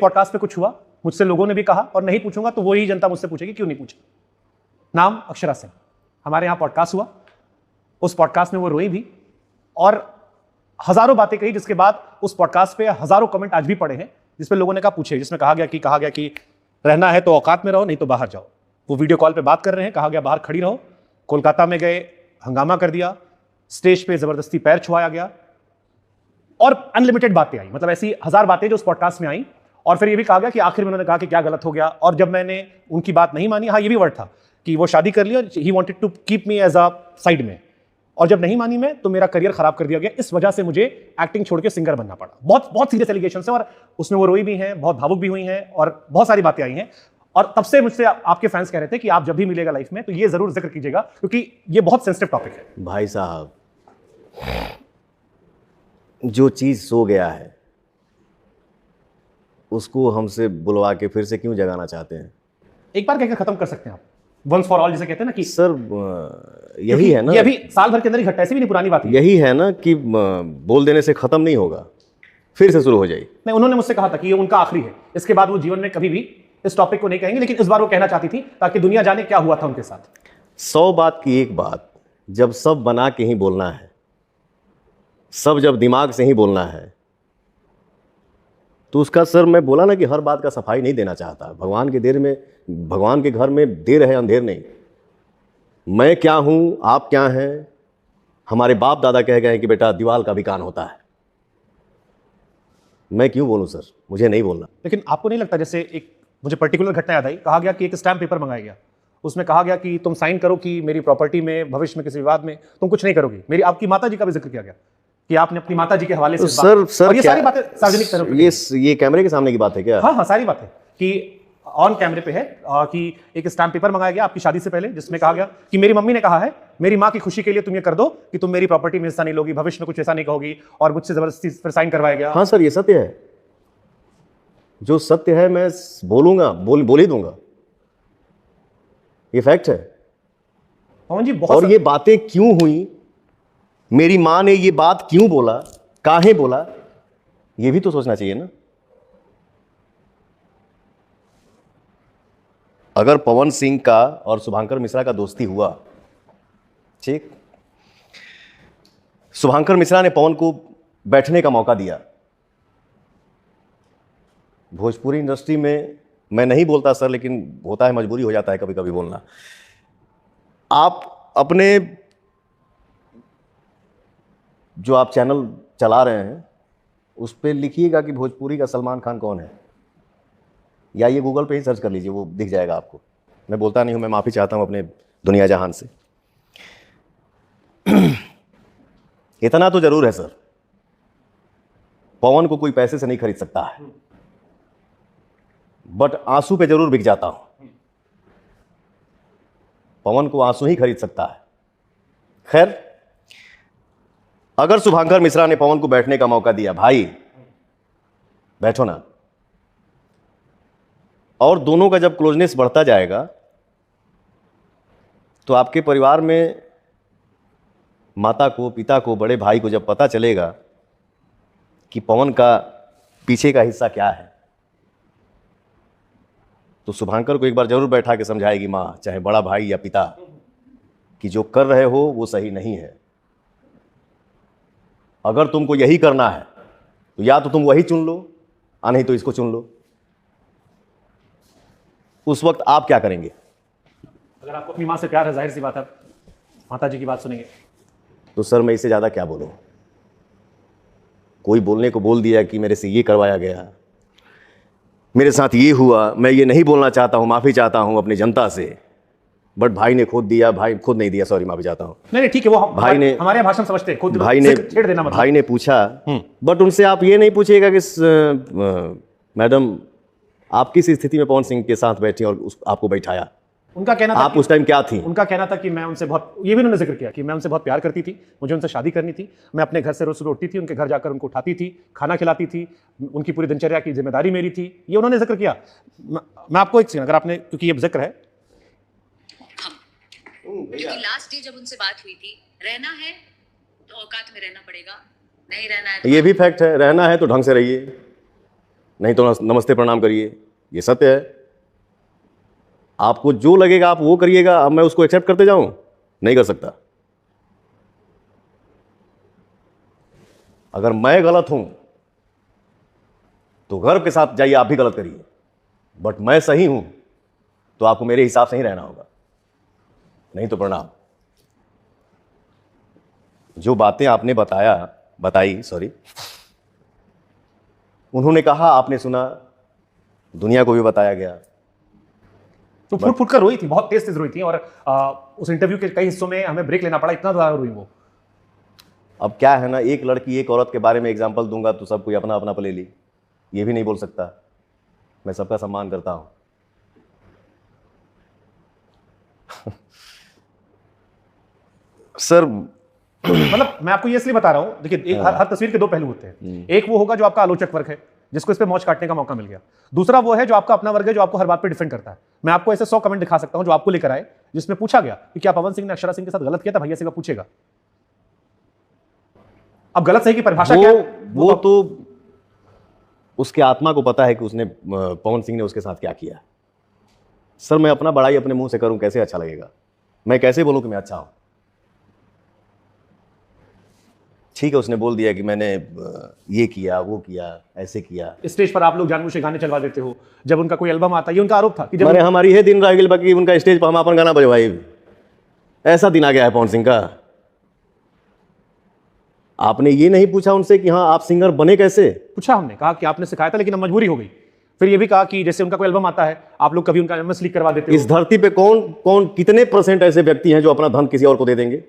Podcast पे कुछ हुआ, मुझसे लोगों ने भी कहा, और नहीं पूछूंगा तो वही जनता मुझसे पूछेगी क्यों नहीं पूछा। नाम अक्षरा सिंह। हमारे यहां पॉडकास्ट हुआ, उस पॉडकास्ट में वो रोई भी और हजारों बातें कही, जिसके बाद उस पॉडकास्ट पे हजारों कमेंट आज भी पड़े हैं जिसपे लोगों ने पूछे, जिसमें कहा गया कि रहना है तो औकात में रहो, नहीं तो बाहर जाओ। वो वीडियो कॉल पे बात कर रहे हैं, कहा गया बाहर खड़ी रहो। कोलकाता में गए, हंगामा कर दिया, स्टेज पे जबरदस्ती पैर छुआया गया और अनलिमिटेड बातें आई, मतलब ऐसी 1000 बातें जो उस पॉडकास्ट में आई। और फिर ये भी कहा गया कि आखिर में उन्होंने कहा कि क्या गलत हो गया, और जब मैंने उनकी बात नहीं मानी, हाँ ये भी वर्ड था कि वो शादी कर लिया, he wanted to keep me as a side में, और जब नहीं मानी मैं तो मेरा करियर खराब कर दिया गया। इस वजह से मुझे एक्टिंग छोड़ के सिंगर बनना पड़ा। बहुत बहुत सीरियस एलिगेशंस हैं और उसमें वो रोई भी हैं, बहुत भावुक भी हुई हैं और बहुत सारी बातें आई हैं। और तब से मुझसे आपके फैंस कह रहे थे कि आप जब भी मिलेगा लाइफ में तो ये जरूर जिक्र कीजिएगा, क्योंकि ये बहुत सेंसिटिव टॉपिक है। भाई साहब, जो चीज सो गया है उसको हमसे बुलवा के फिर से क्यों जगाना चाहते हैं? एक बार कहकर खत्म कर सकते हैं आप, वंस फॉर ऑल जिसे कहते हैं ना कि सर यही है ना, ये अभी साल भर के अंदर ही घटना, ऐसी भी नहीं पुरानी बात है। यही है ना कि बोल देने से खत्म नहीं होगा, फिर से शुरू हो जाएगी। नहीं, उन्होंने मुझसे कहा था कि ये उनका आखिरी है, इसके बाद वो जीवन में कभी भी इस टॉपिक को नहीं कहेंगे, लेकिन इस बार वो कहना चाहती थी ताकि दुनिया जाने क्या हुआ था उनके साथ। 100 बात की एक बात, जब सब बना के ही बोलना है, सब जब दिमाग से ही बोलना है, तो उसका सर मैं बोला ना कि हर बात का सफाई नहीं देना चाहता। भगवान के घर में देर है, अंधेर नहीं। मैं क्या हूं, आप क्या हैं, हमारे बाप दादा कह गए हैं कि बेटा दीवाल का भी कान होता है। मैं क्यों बोलूं सर, मुझे नहीं बोलना। लेकिन आपको नहीं लगता, जैसे एक मुझे पर्टिकुलर घटना याद आई, कहा गया कि एक स्टैम्प पेपर मंगाया गया, उसमें कहा गया कि तुम साइन करो कि मेरी प्रॉपर्टी में भविष्य में किसी विवाद में तुम कुछ नहीं करोगी। मेरी आपकी माता जी का भी जिक्र किया गया कि आपने अपनी माता जी के हवाले से सर और ये सारी बातें सार्वजनिक तरह, ये कैमरे के सामने की बात है क्या? हाँ, सारी बातें कि ऑन कैमरे पे है कि एक स्टैम्प पेपर मंगाया गया आपकी शादी से पहले, जिसमें कहा गया कि मेरी मम्मी ने कहा है मेरी माँ की खुशी के लिए तुम ये कर दो कि तुम मेरी प्रॉपर्टी में हिस्सा नहीं लोगी, भविष्य में कुछ ऐसा नहीं कहोगी, और मुझसे जबरदस्ती फिर साइन करवाया गया। हाँ सर, ये सत्य है। जो सत्य है मैं बोलूंगा, बोल ही दूंगा, ये फैक्ट है। पवन जी, बहुत और ये बातें क्यों हुई, मेरी मां ने ये बात क्यों बोला, काहे बोला, ये भी तो सोचना चाहिए ना। अगर पवन सिंह का और शुभांकर मिश्रा का दोस्ती हुआ, ठीक, शुभांकर मिश्रा ने पवन को बैठने का मौका दिया। भोजपुरी इंडस्ट्री में मैं नहीं बोलता सर, लेकिन होता है, मजबूरी हो जाता है कभी कभी बोलना। आप अपने जो आप चैनल चला रहे हैं उस पर लिखिएगा कि भोजपुरी का सलमान खान कौन है, या ये गूगल पे ही सर्च कर लीजिए, वो दिख जाएगा आपको। मैं बोलता नहीं हूँ, मैं माफ़ी चाहता हूँ अपने दुनिया जहान से। इतना तो जरूर है सर, पवन को कोई पैसे से नहीं खरीद सकता है, बट आंसू पे जरूर बिक जाता हूं। पवन को आंसू ही खरीद सकता है। खैर, अगर शुभांकर मिश्रा ने पवन को बैठने का मौका दिया, भाई बैठो ना, और दोनों का जब क्लोजनेस बढ़ता जाएगा तो आपके परिवार में माता को, पिता को, बड़े भाई को जब पता चलेगा कि पवन का पीछे का हिस्सा क्या है, तो शुभांकर को एक बार जरूर बैठा के समझाएगी माँ, चाहे बड़ा भाई या पिता, कि जो कर रहे हो वो सही नहीं है। अगर तुमको यही करना है तो या तो तुम वही चुन लो, नहीं तो इसको चुन लो। उस वक्त आप क्या करेंगे? अगर आपको अपनी माँ से प्यार है, जाहिर सी बात है माता जी की बात सुनेंगे। तो सर मैं इससे ज़्यादा क्या बोलूँ? कोई बोलने को बोल दिया कि मेरे से ये करवाया गया, मेरे साथ ये हुआ, मैं ये नहीं बोलना चाहता हूँ, माफ़ी चाहता हूँ अपनी जनता से, बट भाई ने खुद दिया, भाई खुद नहीं दिया, सॉरी माफ़ी चाहता हूँ। नहीं ठीक है, वो भाई ने, हमारे यहाँ भाषण समझते हैं, खुद भाई ने छेड़ देना मतलब। भाई ने पूछा, बट उनसे आप ये नहीं पूछिएगा कि मैडम आप किस स्थिति में पवन सिंह के साथ बैठी और आपको बैठाया। उनका कहना था आप उस टाइम क्या थी? उनका कहना था कि मैं उनसे बहुत, ये भी उन्होंने जिक्र किया कि मैं उनसे बहुत प्यार करती थी, मुझे उनसे शादी करनी थी, मैं अपने घर से रोज सुबह उठती थी, उनके घर जाकर उनको उठाती थी, खाना खिलाती थी, उनकी पूरी दिनचर्या की जिम्मेदारी मेरी थी, ये उन्होंने जिक्र किया। मैं आपको एक सीन, अगर आपने, क्योंकि ये जिक्र है, क्योंकि लास्ट डे जब उनसे बात हुई थी, रहना है तो औकात में रहना पड़ेगा, नहीं रहना है तो ये भी फैक्ट है, रहना है तो ढंग से रहिए, नहीं तो नमस्ते प्रणाम करिए, ये सत्य है। आपको जो लगेगा आप वो करिएगा, अब मैं उसको एक्सेप्ट करते जाऊं? नहीं कर सकता। अगर मैं गलत हूं तो गर्व के साथ जाइए, आप भी गलत करिए, बट मैं सही हूं तो आपको मेरे हिसाब से ही रहना होगा, नहीं तो प्रणाम। जो बातें आपने बताई, उन्होंने कहा, आपने सुना, दुनिया को भी बताया गया। तो फुट फुट कर रोई थी, बहुत तेज तेज रोई थी, और उस इंटरव्यू के कई हिस्सों में हमें ब्रेक लेना पड़ा, इतना ज्यादा रोई वो। अब क्या है ना, एक लड़की एक औरत के बारे में एग्जाम्पल दूंगा तो सब कोई अपना अपना ले ली, ये भी नहीं बोल सकता। मैं सबका सम्मान करता हूं। सर मतलब मैं आपको ये इसलिए बता रहा हूं, देखिए हर तस्वीर के दो पहलू होते हैं। एक वो होगा जो आपका आलोचक वर्ग है, जिसको इस पे मौज काटने का मौका मिल गया। दूसरा वो है जो आपका अपना वर्ग है, जो आपको हर बात पे डिफेंड करता है। मैं आपको ऐसे 100 कमेंट दिखा सकता हूं जो आपको लेकर आए, जिसमें पूछा गया कि क्या पवन सिंह ने अक्षरा सिंह के साथ गलत किया था, भैया से पूछेगा। अब गलत सही की परिभाषा क्या है? वो तो उसके आत्मा को पता है कि उसने पवन सिंह ने उसके साथ क्या किया। सर मैं अपना बड़ाई अपने मुंह से करूं, कैसे अच्छा लगेगा? मैं कैसे बोलूं कि मैं अच्छा हूं? ठीक है, उसने बोल दिया कि मैंने ये किया, वो किया, ऐसे किया। स्टेज पर आप लोग जानबूझ के गाने चलवा देते हो, जब उनका कोई एल्बम आता है, ये उनका आरोप था कि जब हमारी है दिन रह गई, बाकी उनका स्टेज पर हम अपन गाना बजवाई। ऐसा दिन आ गया है पवन सिंह का। आपने ये नहीं पूछा उनसे कि हाँ आप सिंगर बने कैसे? पूछा, हमने कहा कि आपने सिखाया था लेकिन अब मजबूरी हो गई। फिर ये भी कहा कि जैसे उनका कोई एल्बम आता है, आप लोग कभी उनका एमएस लीक करवा देते हो। इस धरती पे कौन कितने % ऐसे व्यक्ति हैं जो अपना धन किसी और को दे देंगे?